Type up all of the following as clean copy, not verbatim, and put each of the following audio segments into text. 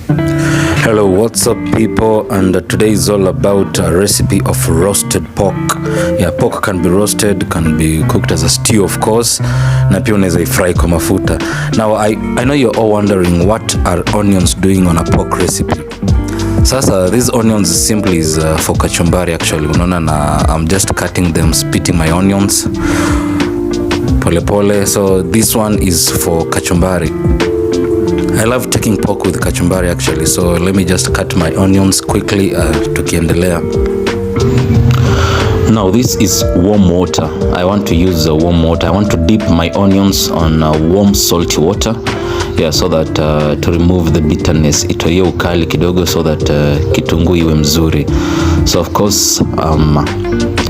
Hello, what's up people? And today is all about a recipe of roasted pork. Yeah, pork can be roasted, can be cooked as a stew of course, na pia unaweza ifry kwa mafuta. Now I know you're all wondering what are onions doing on a pork recipe. Sasa these onions simply is for kachumbari actually. Unaona na I'm just cutting them, splitting my onions pole pole. So this one is for kachumbari. I love taking pork with kachumbari actually, so let me just cut my onions quickly tukiendelea. Now this is warm water. I want to use warm water. I want to dip my onions on warm salty water. Yeah, so that to remove the bitterness, itoe ukali kidogo so that kitunguu iwe mzuri. So of course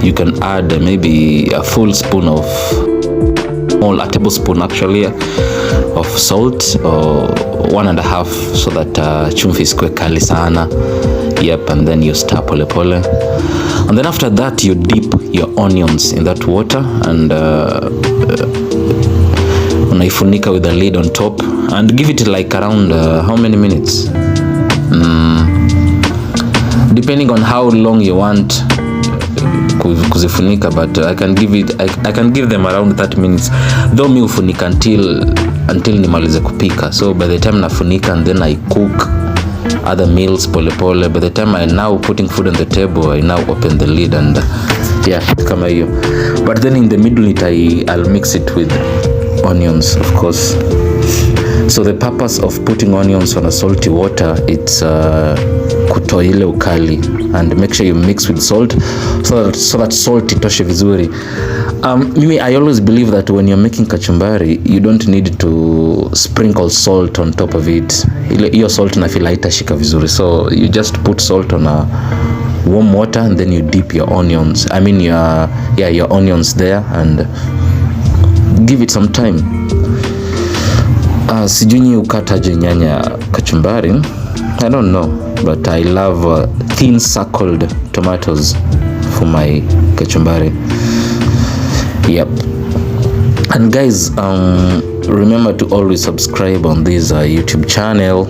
you can add maybe a full spoon of, or a tablespoon actually of salt, or 1.5 so that chumvi isikwe kali sana. Yep, and then you stir pole pole, and then after that you dip your onions in that water and unaifunika with a lid on top and give it like around how many minutes, depending on how long you want kuzifunika, but I can give them around 30 minutes, though mi ufunika until nimalize kupika. So by the time nafunika and then I cook other meals pole pole, by the time I now putting food on the table, I now open the lid and yeah, kama hiyo. But then in the middle I'll mix it with onions of course. So the purpose of putting onions on a salty water, it's kutoa ile ukali, and make sure you mix with salt so that salt itoshe vizuri. Mimi I always believe that when you're making kachumbari you don't need to sprinkle salt on top of it. Hiyo salt na feel haitashika vizuri, so you just put salt on a warm water and then you dip your onions, your onions there and give it some time. Sijui ukataje nyanya kachumbari, I don't know, but I love thin circled tomatoes for my kachumbari. Yep. And guys, remember to always subscribe on this YouTube channel.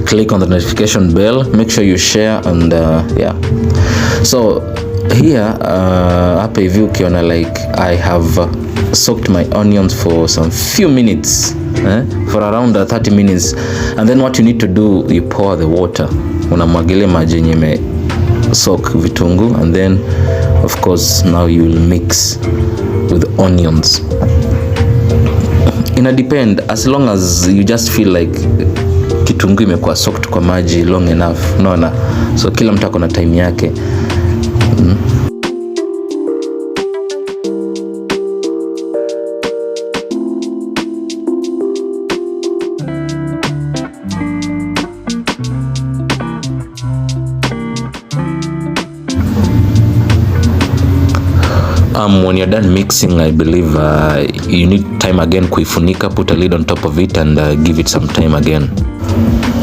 Click on the notification bell, make sure you share, and yeah. So here hapa hivi ukiona like I have soaked my onions for some few minutes, for around 30 minutes, and then what you need to do, you pour the water, unamwagilia maji yenye ime soak vitunguu, and then of course now you will mix with onions. Ina depend, as long as you just feel like kitunguu imekuwa soaked kwa maji long enough, unaona. So kila mtu ako na time yake. When you're done mixing, I believe you need time again kuifunika, put a lid on top of it and give it some time again.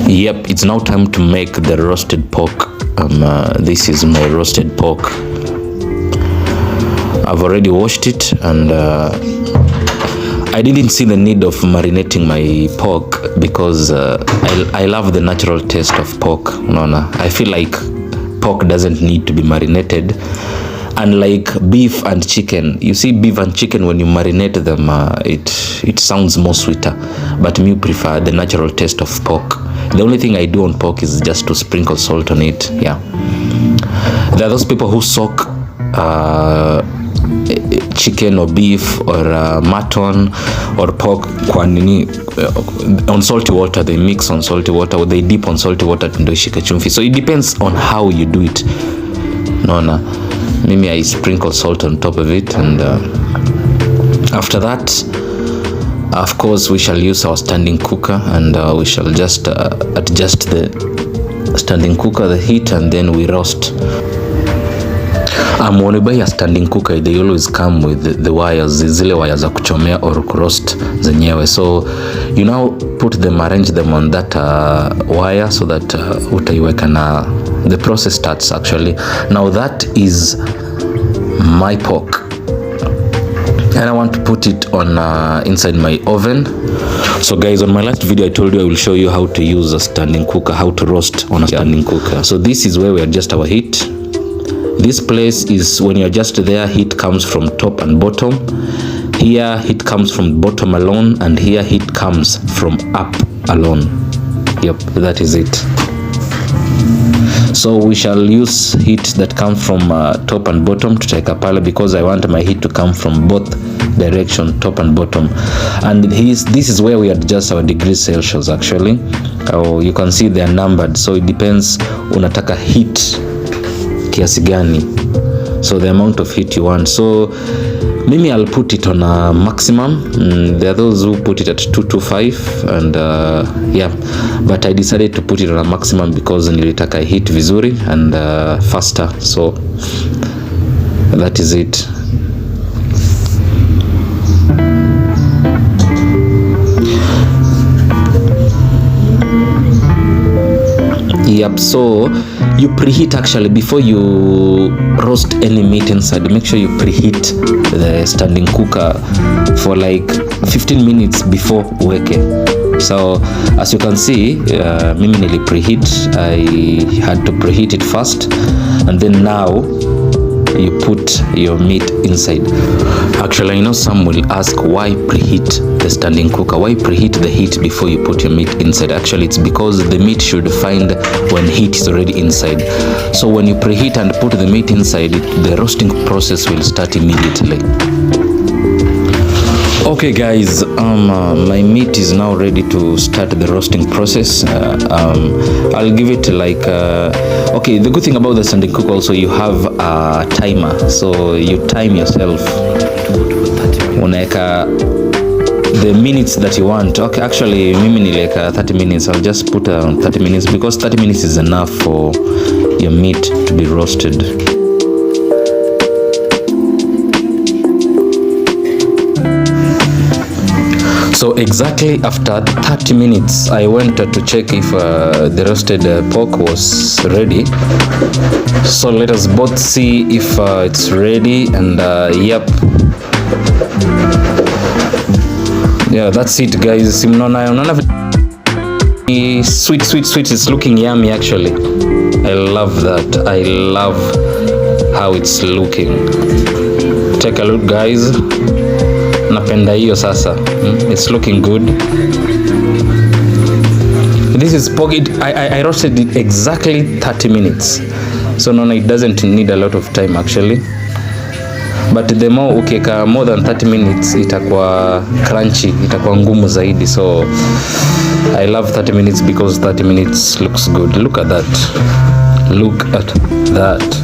Yep, it's now time to make the roasted pork. This is my roasted pork. I've already washed it, and I didn't see the need of marinating my pork because I love the natural taste of pork. I feel like pork doesn't need to be marinated. Unlike beef and chicken, you see beef and chicken, when you marinate them, it sounds more sweeter, but me prefer the natural taste of pork. The only thing I do on pork is just to sprinkle salt on it. Yeah, there are those people who soak chicken or beef or mutton or pork kwa nini on salty water. They mix on salty water, or they dip on salty water ndio ishike chumvi. So it depends on how you do it. Naona mimi I sprinkle salt on top of it, and after that of course we shall use our standing cooker, and we shall just adjust the standing cooker, the heat, and then we roast. When you buy a standing cooker, they always come with the wires, zile wires za kuchomea or kuroast zenyewe. So you now put them, arrange them on that wire so that utaiweka na the process starts actually. Now that is my pork. and I want to put it on inside my oven. So guys, on my last video I told you I will show you how to use a standing cooker, how to roast on a standing cooker. So this is where we adjust our heat. This place is when you adjust there, heat comes from top and bottom. Here heat comes from bottom alone, and here heat comes from up alone. Yep, that is it. So we shall use heat that comes from top and bottom to take a pale, because I want my heat to come from both direction, top and bottom. And this is where we adjust our degrees Celsius actually. You can see they are numbered, so it depends unataka heat kiasi gani, so the amount of heat you want. So mimi I'll put it on a maximum. There are those who put it at 225 and yeah, but I decided to put it on a maximum because nilitaka heat vizuri and faster. So that is it. Yep, so you preheat actually before you roast any meat inside. Make sure you preheat the standing cooker for like 15 minutes before uweke. So as you can see, mimi nili preheat. I had to preheat it first, and then now you put your meat inside. Actually, I know some will ask why preheat the standing cooker, why preheat the heat before you put your meat inside. Actually, it's because the meat should find when heat is already inside. So when you preheat and put the meat inside, the roasting process will start immediately. Okay guys, my meat is now ready to start the roasting process. I'll give it like okay, the good thing about the standing cooker also, you have a timer, so you time yourself, unaeka the minutes that you want. Okay, actually mimi nileka 30 minutes. I'll just put 30 minutes because 30 minutes is enough for your meat to be roasted. So exactly after 30 minutes, I went to check if the roasted pork was ready. So let us both see if it's ready, and yep. Yeah, that's it guys. Sweet, it's looking yummy actually. I love that. I love how it's looking. Take a look guys. Napenda hiyo sasa. It's looking good. This is pork. I roasted it exactly 30 minutes. So no, it doesn't need a lot of time actually. But the more ukeka more than 30 minutes itakuwa crunchy, itakuwa ngumu zaidi. So I love 30 minutes because 30 minutes looks good. Look at that. Look at that.